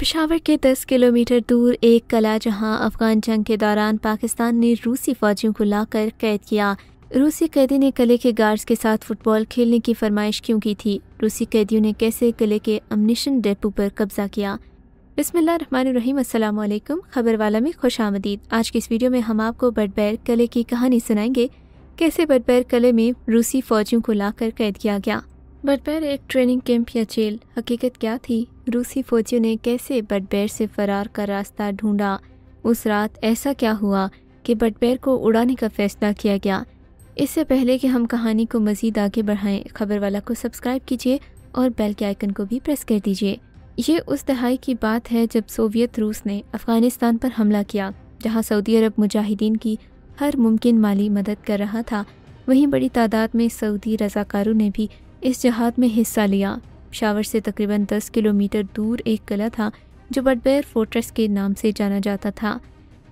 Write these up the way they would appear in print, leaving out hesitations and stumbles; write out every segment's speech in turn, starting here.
पेशावर के 10 किलोमीटर दूर एक कला जहां अफगान जंग के दौरान पाकिस्तान ने रूसी फौजियों को लाकर कैद किया। रूसी कैदी ने किले के गार्ड्स के साथ फुटबॉल खेलने की फरमाइश क्यों की थी? रूसी कैदियों ने कैसे किले के अम्निशन डेपो पर कब्जा किया? बिस्मिल्लाहिर्रहमानिर्रहीम, अस्सलाम वालेकुम। खबर वाला में खुश आमदीद। आज की इस वीडियो में हम आपको बटबैर किले की कहानी सुनाएंगे, कैसे बटबैर किले में रूसी फौजियों को लाकर कैद किया गया। बटबैर एक ट्रेनिंग कैंप या जेल हकीकत क्या थी? रूसी फौजियों ने कैसे बटबैर से फरार का रास्ता ढूंढा? उस रात ऐसा क्या हुआ कि बटबैर को उड़ाने का फैसला किया गया? इससे पहले कि हम कहानी को मज़ीद आगे बढ़ाएं, खबर वाला को सब्सक्राइब कीजिए और बेल के आइकन को भी प्रेस कर दीजिए। ये उस दहाई की बात है जब सोवियत रूस ने अफ़गानिस्तान पर हमला किया, जहां सऊदी अरब मुजाहिदीन की हर मुमकिन माली मदद कर रहा था। वहीं बड़ी तादाद में सऊदी रज़ाकारों ने भी इस जहाद में हिस्सा लिया। पेशावर से तकरीबन 10 किलोमीटर दूर एक किला था जो बटबैर फोर्ट्रेस के नाम से जाना जाता था।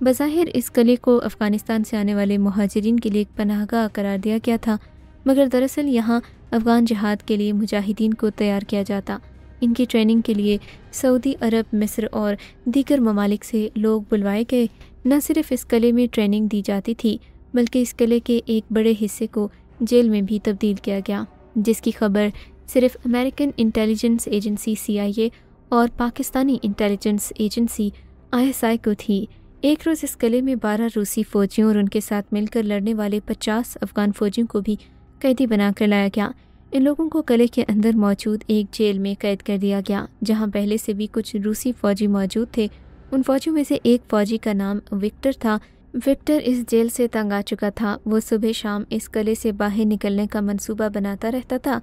बज़ाहिर इस किले को अफ़गानिस्तान से आने वाले मुहाजिरीन के लिए एक पनाहगाह करार दिया गया था, मगर दरअसल यहाँ अफ़गान जिहाद के लिए मुजाहिदीन को तैयार किया जाता। इनकी ट्रेनिंग के लिए सऊदी अरब, मिस्र और दीगर ममालिक से लोग बुलवाए गए। न सिर्फ इस किले में ट्रेनिंग दी जाती थी, बल्कि इस किले के एक बड़े हिस्से को जेल में भी तब्दील किया गया, जिसकी खबर सिर्फ अमेरिकन इंटेलिजेंस एजेंसी CIA और पाकिस्तानी इंटेलिजेंस एजेंसी ISI को थी। एक रोज़ इस किले में 12 रूसी फौजियों और उनके साथ मिलकर लड़ने वाले 50 अफगान फौजियों को भी कैदी बनाकर लाया गया। इन लोगों को किले के अंदर मौजूद एक जेल में कैद कर दिया गया, जहां पहले से भी कुछ रूसी फौजी मौजूद थे। उन फौजियों में से एक फौजी का नाम विक्टर था। विक्टर इस जेल से तंग आ चुका था। वो सुबह शाम इस किले से बाहर निकलने का मंसूबा बनाता रहता था।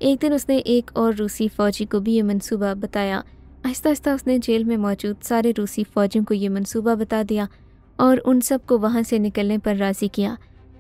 एक दिन उसने एक और रूसी फौजी को भी ये मंसूबा बताया। आहिस्ता आहिस्ता उसने जेल में मौजूद सारे रूसी फौजियों को ये मंसूबा बता दिया और उन सब को वहाँ से निकलने पर राज़ी किया।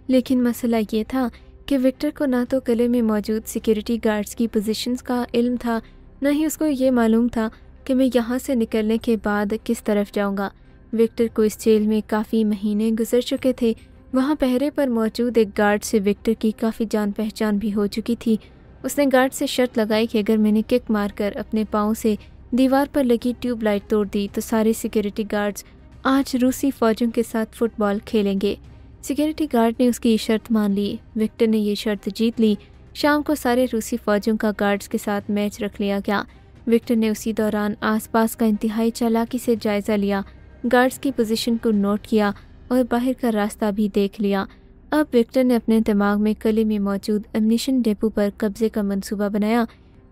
लेकिन मसला ये था कि विक्टर को ना तो किले में मौजूद सिक्योरिटी गार्ड्स की पोजीशंस का इल्म था, न ही उसको ये मालूम था कि मैं यहाँ से निकलने के बाद किस तरफ जाऊँगा। विक्टर को इस जेल में काफ़ी महीने गुजर चुके थे। वहाँ पहरे पर मौजूद एक गार्ड से विक्टर की काफ़ी जान पहचान भी हो चुकी थी। उसने गार्ड से शर्त लगाई कि अगर मैंने किक मारकर अपने पाँव से दीवार पर लगी ट्यूबलाइट तोड़ दी तो सारे सिक्योरिटी गार्ड्स आज रूसी फौजियों के साथ फुटबॉल खेलेंगे। सिक्योरिटी गार्ड ने उसकी शर्त मान ली। विक्टर ने ये शर्त जीत ली। शाम को सारे रूसी फौजियों का गार्ड्स के साथ मैच रख लिया गया। विक्टर ने उसी दौरान आसपास का इंतहाई चालाकी से जायज़ा लिया, गार्ड्स की पोजीशन को नोट किया और बाहर का रास्ता भी देख लिया। अब विक्टर ने अपने दिमाग में किले में मौजूद अम्निशन डेपो पर कब्जे का मंसूबा बनाया।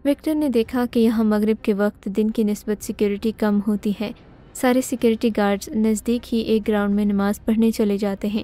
विक्टर ने देखा कि यहाँ मगरिब के वक्त दिन की निस्बत सिक्योरिटी कम होती है। सारे सिक्योरिटी गार्ड्स नज़दीक ही एक ग्राउंड में नमाज पढ़ने चले जाते हैं।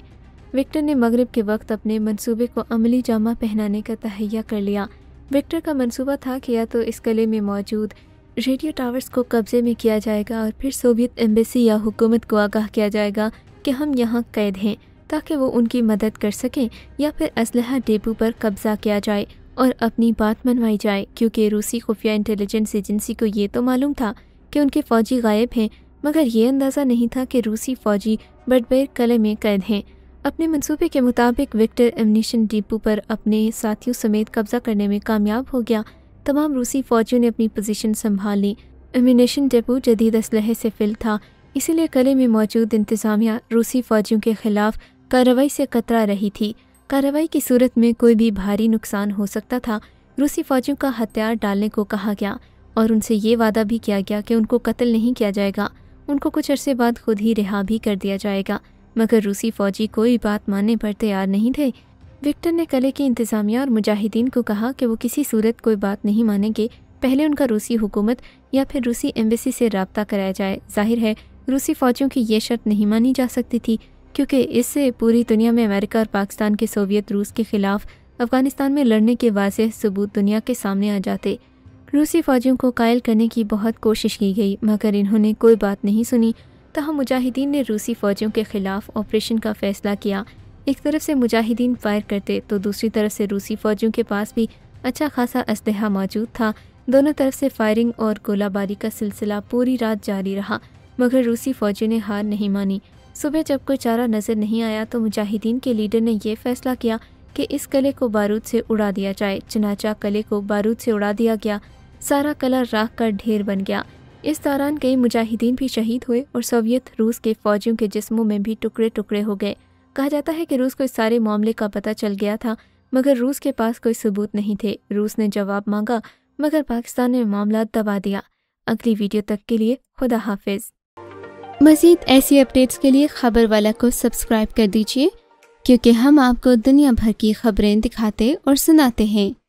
विक्टर ने मगरिब के वक्त अपने मंसूबे को अमली जामा पहनाने का तहैया कर लिया। विक्टर का मंसूबा था कि या तो इस किले में मौजूद रेडियो टावर्स को कब्जे में किया जाएगा और फिर सोवियत एम्बेसी या हुकूमत को आगाह किया जाएगा कि हम यहाँ कैद हैं, ताकि वो उनकी मदद कर सकें, या फिर असलहा डेपो पर कब्जा किया जाए और अपनी बात मनवाई जाए, क्योंकि रूसी खुफिया इंटेलिजेंस एजेंसी को ये तो मालूम था कि उनके फ़ौजी गायब हैं, मगर ये अंदाज़ा नहीं था कि रूसी फ़ौजी बटबैर किले में कैद हैं। अपने मंसूबे के मुताबिक विक्टर एम्निशन डेपो पर अपने साथियों समेत कब्जा करने में कामयाब हो गया। तमाम रूसी फ़ौजियों ने अपनी पोजीशन संभाल ली। एम्निशन डेपो जदीद असलहे से फिल था, इसीलिए किले में मौजूद इंतज़ामिया रूसी फ़ौजियों के ख़िलाफ़ कार्रवाई से कतरा रही थी। कार्रवाई की सूरत में कोई भी भारी नुकसान हो सकता था। रूसी फौजियों का हथियार डालने को कहा गया और उनसे ये वादा भी किया गया कि उनको कत्ल नहीं किया जाएगा, उनको कुछ अरसे बाद खुद ही रिहा भी कर दिया जाएगा। मगर रूसी फौजी कोई बात मानने पर तैयार नहीं थे। विक्टर ने किले की इंतज़ामिया और मुजाहिदीन को कहा कि वो किसी सूरत कोई बात नहीं मानेंगे, पहले उनका रूसी हुकूमत या फिर रूसी एम्बेसी से रब्ता कराया जाए। जाहिर है रूसी फौजियों की ये शर्त नहीं मानी जा सकती थी, क्योंकि इससे पूरी दुनिया में अमेरिका और पाकिस्तान के सोवियत रूस के ख़िलाफ़ अफ़गानिस्तान में लड़ने के वाज़ेह सबूत दुनिया के सामने आ जाते। रूसी फ़ौजियों को कायल करने की बहुत कोशिश की गई, मगर इन्होंने कोई बात नहीं सुनी। तहाँ मुजाहिदीन ने रूसी फ़ौजियों के ख़िलाफ़ ऑपरेशन का फ़ैसला किया। एक तरफ से मुजाहिदीन फायर करते तो दूसरी तरफ से रूसी फ़ौजियों के पास भी अच्छा खासा असलहा मौजूद था। दोनों तरफ से फायरिंग और गोलाबारी का सिलसिला पूरी रात जारी रहा, मगर रूसी फ़ौजियों ने हार नहीं मानी। सुबह जब कोई चारा नज़र नहीं आया तो मुजाहिदीन के लीडर ने यह फ़ैसला किया कि इस किले को बारूद से उड़ा दिया जाए। चनाचा किले को बारूद से उड़ा दिया गया। सारा किला राख का ढेर बन गया। اس دوران کئی مجاہدین بھی شہید ہوئے اور سوویت روس کے فوجیوں کے جسموں میں بھی ٹکڑے ٹکڑے ہو گئے۔ کہا جاتا ہے کہ روس کو اس سارے معاملے کا پتہ چل گیا تھا، مگر روس کے پاس کوئی ثبوت نہیں تھے۔ روس نے جواب مانگا مگر پاکستان نے معاملہ دبا دیا۔ اگلی ویڈیو تک کے لیے خدا حافظ۔ مزید ایسی اپڈیٹس کے لیے خبر والا کو سبسکرائب کر دیجیے، کیونکہ ہم آپ کو دنیا بھر کی خبریں دکھاتے اور سناتے ہیں۔